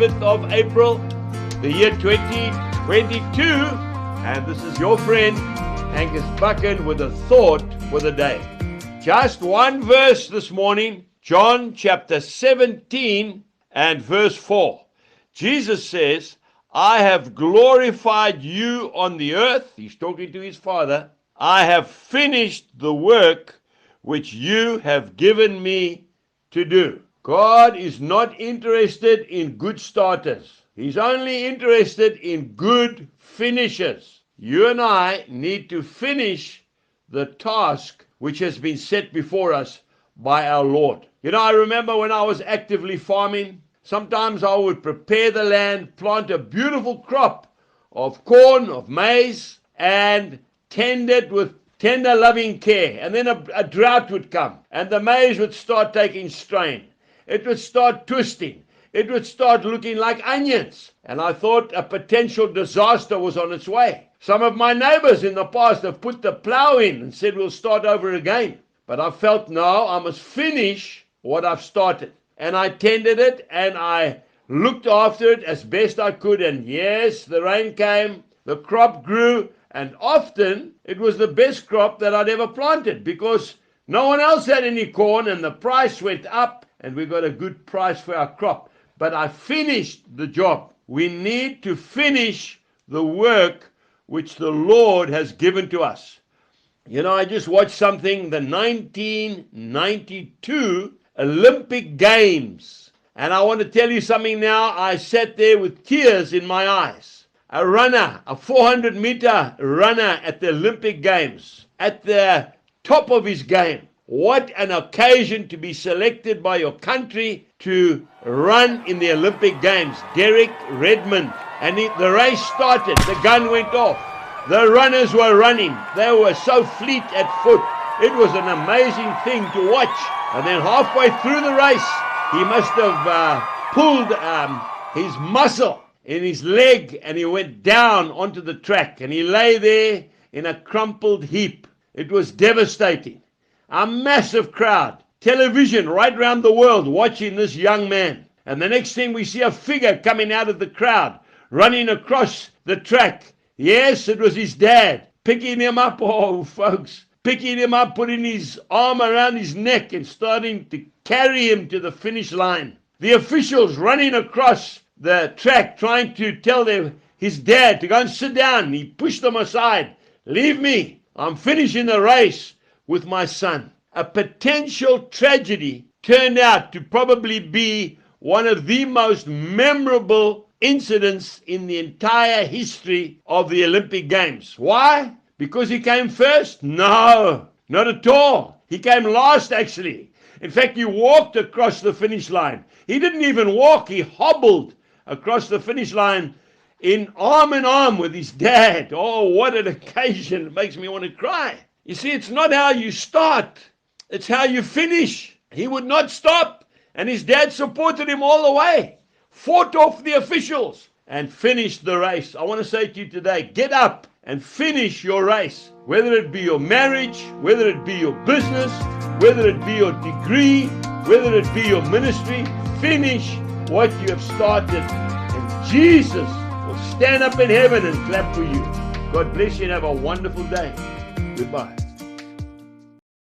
25th of April, the year 2022. And this is your friend, Angus Buchan, with a thought for the day. Just one verse this morning, John chapter 17 and verse 4. Jesus says, I have glorified you on the earth. He's talking to his Father. I have finished the work which you have given me to do. God is not interested in good starters. He's only interested in good finishers. You and I need to finish the task which has been set before us by our Lord. You know, I remember when I was actively farming, sometimes I would prepare the land, plant a beautiful crop of corn, of maize, and tend it with tender, loving care. And then a drought would come, and the maize would start taking strain. It would start twisting. It would start looking like onions. And I thought a potential disaster was on its way. Some of my neighbors in the past have put the plow in and said we'll start over again. But I felt, no, I must finish what I've started. And I tended it, and I looked after it as best I could. And yes, the rain came, the crop grew, and often it was the best crop that I'd ever planted because no one else had any corn, and the price went up, and we got a good price for our crop. But I finished the job. We need to finish the work which the Lord has given to us. You know, I just watched something, the 1992 Olympic Games. And I want to tell you something now. I sat there with tears in my eyes. A runner, a 400-meter runner at the Olympic Games, at the top of his game. What an occasion to be selected by your country to run in the Olympic Games. Derek Redmond. And the race started. The gun went off. The runners were running. They were so fleet at foot. It was an amazing thing to watch. And then halfway through the race, he must have pulled his muscle in his leg, and he went down onto the track, and he lay there in a crumpled heap. It was devastating. A massive crowd, television right around the world watching this young man. And the next thing, we see a figure coming out of the crowd, running across the track. Yes, it was his dad, picking him up, oh folks, picking him up, putting his arm around his neck and starting to carry him to the finish line. The officials running across the track trying to tell his dad to go and sit down. He pushed them aside. Leave me. I'm finishing the race with my son. A potential tragedy turned out to probably be one of the most memorable incidents in the entire history of the Olympic Games. Why? Because he came first? No, not at all. He came last, actually. In fact, he walked across the finish line. He didn't even walk. He hobbled across the finish line in arm with his dad. Oh, what an occasion. It makes me want to cry. You see, it's not how you start. It's how you finish. He would not stop. And his dad supported him all the way. Fought off the officials and finished the race. I want to say to you today, get up and finish your race. Whether it be your marriage, whether it be your business, whether it be your degree, whether it be your ministry, finish what you have started, and Jesus will stand up in heaven and clap for you. God bless you and have a wonderful day. Goodbye.